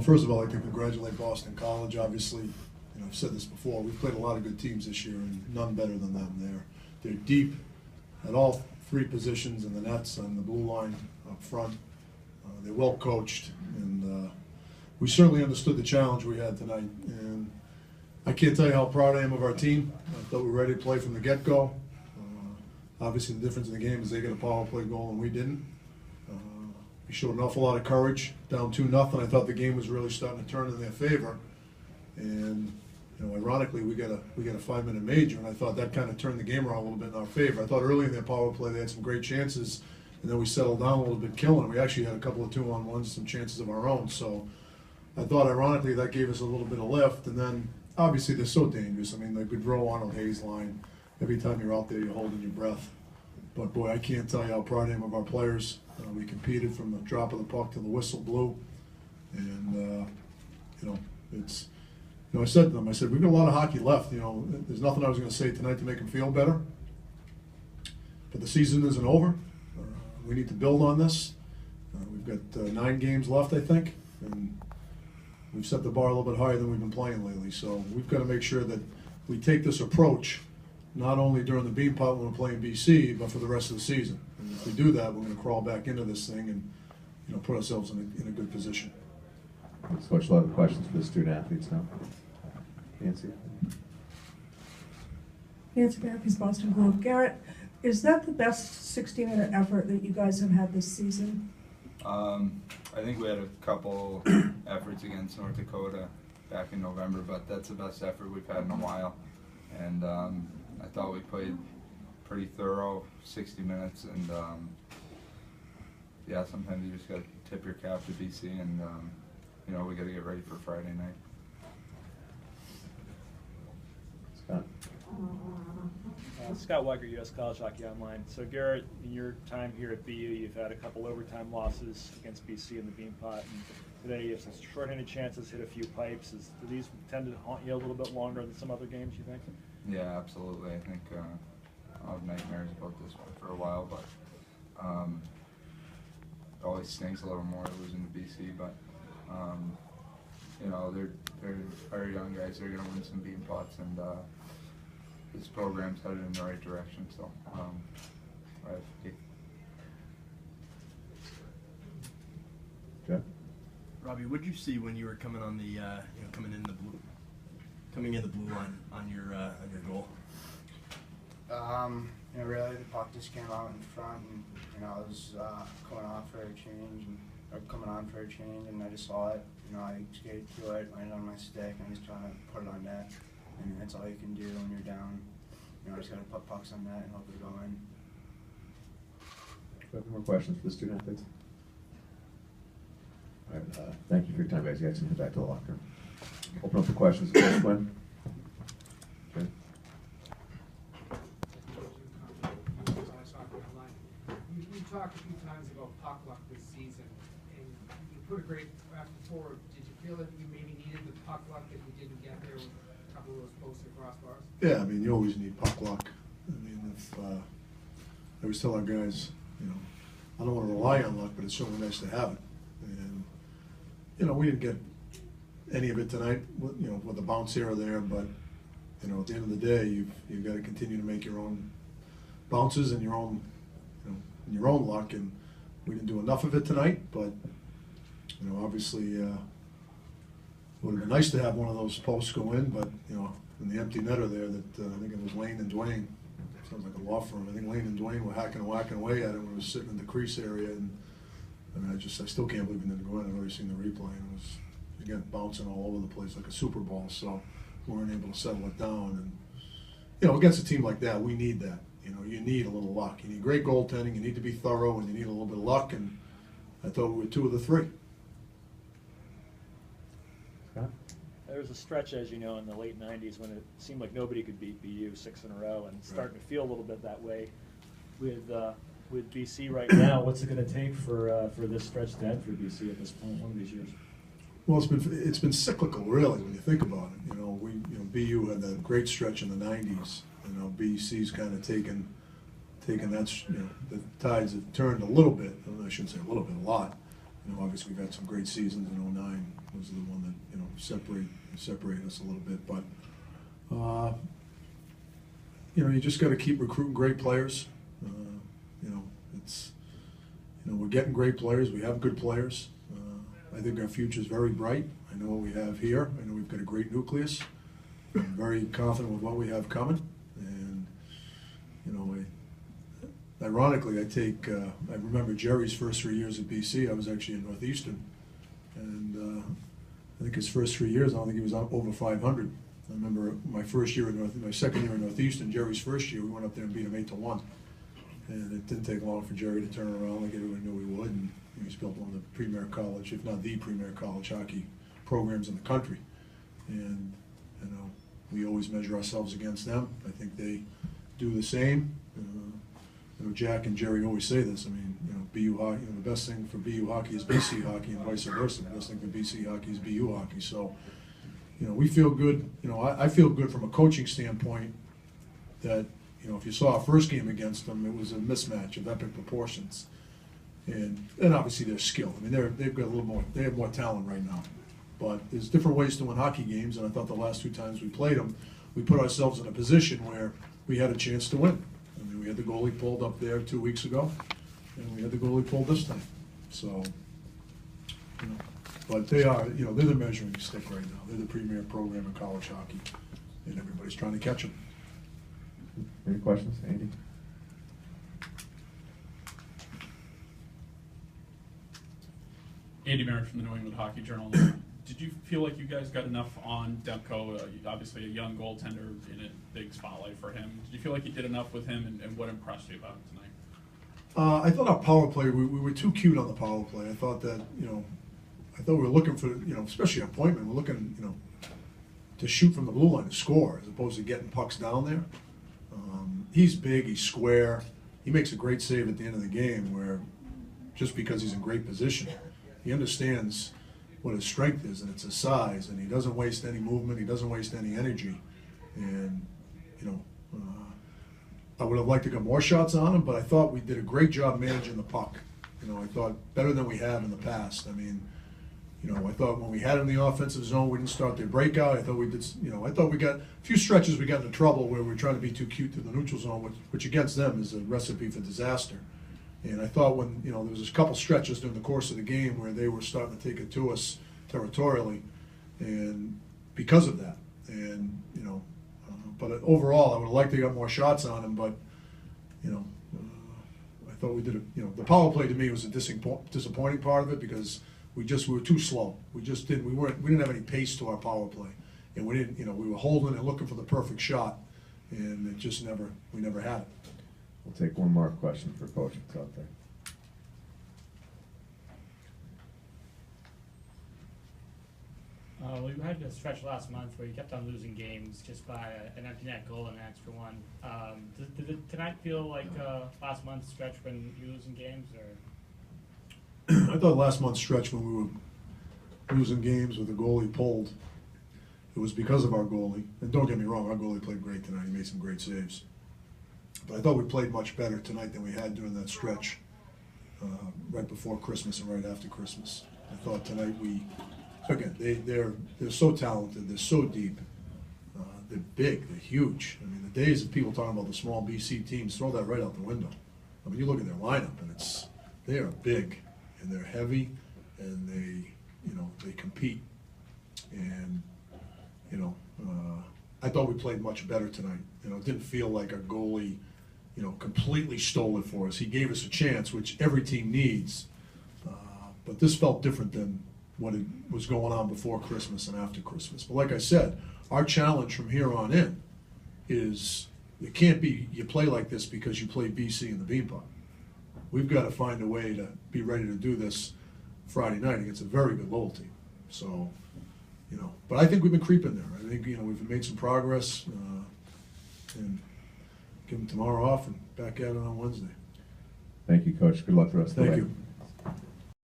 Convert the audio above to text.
first of all, I'd like to congratulate Boston College. Obviously, I've said this before, we've played a lot of good teams this year, and none better than them. They're deep at all three positions in the nets and the blue line up front. They're well coached, and we certainly understood the challenge we had tonight. And I can't tell you how proud I am of our team. I thought we were ready to play from the get-go. Obviously, the difference in the game is they got a power play goal and we didn't. We showed an awful lot of courage, down 2-0. I thought the game was really starting to turn in their favor. And ironically, we got a 5-minute major, and I thought that kind of turned the game around a little bit in our favor. I thought early in their power play they had some great chances, and then we settled down a little bit, killing. We actually had a couple of 2-on-1s, some chances of our own. So I thought, ironically, that gave us a little bit of lift. And then, obviously, they're so dangerous. I mean, the Goodrow Arnold Hayes line. Every time you're out there, you're holding your breath. But boy, I can't tell you how proud I am of our players. We competed from the drop of the puck to the whistle blew, and it's. I said to them, we've got a lot of hockey left. There's nothing I was going to say tonight to make them feel better. But the season isn't over. We need to build on this. We've got 9 games left, I think, and we've set the bar a little bit higher than we've been playing lately. So we've got to make sure that we take this approach not only during the Beanpot when we're playing BC, but for the rest of the season. And if we do that, we're going to crawl back into this thing and put ourselves in a good position. Let's watch a lot of questions for the student athletes now. Nancy. Nancy Barkey's Boston Globe. Garrett, is that the best 60-minute effort that you guys have had this season? I think we had a couple efforts against North Dakota back in November, but that's the best effort we've had in a while. And I thought we played pretty thorough 60 minutes, and yeah, sometimes you just got to tip your cap to BC, and we got to get ready for Friday night. Scott. Scott Weiger, U.S. College Hockey Online. So Garrett, in your time here at BU, you've had a couple overtime losses against BC in the Beanpot, and today you have some shorthanded chances, hit a few pipes. Do these tend to haunt you a little bit longer than some other games, you think? Yeah, absolutely. I think I'll have nightmares about this one for a while, but it always stings a little more losing to BC. But they're our young guys. They're going to win some Beanpots, and this program's headed in the right direction. So I have faith. Jeff? Robbie, what did you see when you were coming on the coming in the blue line on your goal? Really the puck just came out in front, and I was coming off for a change, or coming on for a change, and I just saw it. I skated to it, landed on my stick, and I was trying to put it on net. And that's all you can do when you're down. Just got to put pucks on net and hope they go in. Do you have more questions for the student athletes? All right, thank you for your time, guys. You guys can head back to the locker room. Open up the questions. David Quinn. Okay. You talked a few times about puck luck this season, and you put a great effort forward. Did you feel that you maybe needed the puck luck that you didn't get there with a couple of those posts and crossbars? Yeah, you always need puck luck. If I always tell our guys, I don't want to rely on luck, but it's certainly nice to have it. And we didn't get any of it tonight, with the bounce here or there, but at the end of the day, you've got to continue to make your own bounces and your own luck. And we didn't do enough of it tonight, but obviously it would have been nice to have one of those posts go in, but in the empty netter there, that I think it was Lane and Dwayne. Sounds like a law firm. I think Lane and Dwayne were whacking away at it when it was sitting in the crease area, and I still can't believe it didn't go in. I've already seen the replay, and it was again bouncing all over the place like a Super Bowl. So we weren't able to settle it down, and against a team like that, we need that. You need a little luck. You need great goaltending. You need to be thorough, and you need a little bit of luck. And I thought we were 2 of the 3. Scott? There was a stretch, as you know, in the late 90s when it seemed like nobody could beat BU 6 in a row, and it's starting to feel a little bit that way with BC right now. What's it going to take for this stretch to end for BC at this point, one of these years? Well, it's been cyclical, really, when you think about it. BU had that great stretch in the 90s. BC's kind of taken that. The tides have turned a little bit. I shouldn't say a little bit, a lot. you know, obviously we've had some great seasons in '09. Those are the one that, you know, separate us a little bit. But, you know, you just got to keep recruiting great players. You know, you know, we're getting great players. We have good players. I think our future is very bright. I know what we have here. I know we've got a great nucleus. I'm very confident with what we have coming. And, you know, ironically, I remember Jerry's first 3 years at BC. I was actually in Northeastern. And I think his first 3 years, I don't think he was over 500. I remember my second year in Northeastern, Jerry's first year, we went up there and beat him 8-1. And it didn't take long for Jerry to turn around like everyone knew he would. And he's built one of the premier college, if not the premier college hockey programs in the country. And, you know, we always measure ourselves against them. I think they do the same. You know, Jack and Jerry always say this. I mean, you know, BU hockey, you know, the best thing for BU hockey is BC hockey and vice versa. The best thing for BC hockey is BU hockey. So, you know, we feel good. You know, I feel good from a coaching standpoint that, you know, if you saw our first game against them, it was a mismatch of epic proportions. And obviously their skill. I mean, they've got a little more, they have more talent right now. But there's different ways to win hockey games, and I thought the last 2 times we played them, we put ourselves in a position where we had a chance to win. I mean, we had the goalie pulled up there 2 weeks ago, and we had the goalie pulled this time. So, you know, but they are, you know, they're the measuring stick right now. They're the premier program in college hockey, and everybody's trying to catch them. Any questions, Andy? Andy Merritt from the New England Hockey Journal. Did you feel like you guys got enough on Demko? Obviously a young goaltender in a big spotlight for him. Did you feel like you did enough with him, and what impressed you about him tonight? I thought our power play, we were too cute on the power play. I thought that, you know, we were looking for, you know, especially on Pointman, we're looking, you know, to shoot from the blue line to score as opposed to getting pucks down there. He's big, he's square. He makes a great save at the end of the game where, just because he's in great position, he understands what his strength is, and it's his size, and he doesn't waste any movement, he doesn't waste any energy. And, you know, I would have liked to get more shots on him, but I thought we did a great job managing the puck. You know, I thought better than we have in the past. I mean, you know, I thought when we had him in the offensive zone, we didn't start their breakout. I thought we did, you know, I thought we got a few stretches we got into trouble where we were trying to be too cute to the neutral zone, which against them is a recipe for disaster. And I thought when, you know, there was a couple stretches during the course of the game where they were starting to take it to us territorially, and because of that. And, you know, but overall, I would have liked to get more shots on him, but, you know, I thought we did you know, the power play to me was a disappointing part of it because we were too slow. We didn't have any pace to our power play. And we didn't, you know, we were holding and looking for the perfect shot, and it just we never had it. We'll take one more question for Coach that's out there. We had a stretch last month where you kept on losing games just by an empty net goal and an extra one. Did it tonight feel like last month's stretch when you were losing games, or? I thought last month's stretch when we were losing games with the goalie pulled, it was because of our goalie. And don't get me wrong, our goalie played great tonight. He made some great saves. But I thought we played much better tonight than we had during that stretch right before Christmas and right after Christmas. I thought tonight again, they're so talented, they're so deep, they're big, they're huge. I mean, the days of people talking about the small BC teams, throw that right out the window. I mean, you look at their lineup, and they are big, and they're heavy, and they compete. And, you know, I thought we played much better tonight. You know, it didn't feel like our goalie, you know, completely stole it for us. He gave us a chance, which every team needs, but this felt different than what it was going on before Christmas and after Christmas. But like I said, our challenge from here on in is it can't be you play like this because you play BC in the Beanpot. We've got to find a way to be ready to do this Friday night against a very good Lowell team. So, you know, but I think we've been creeping there. I think, you know, we've made some progress, and give them tomorrow off and back at it on Wednesday. Thank you, Coach. Good luck the rest of the way. Thank you.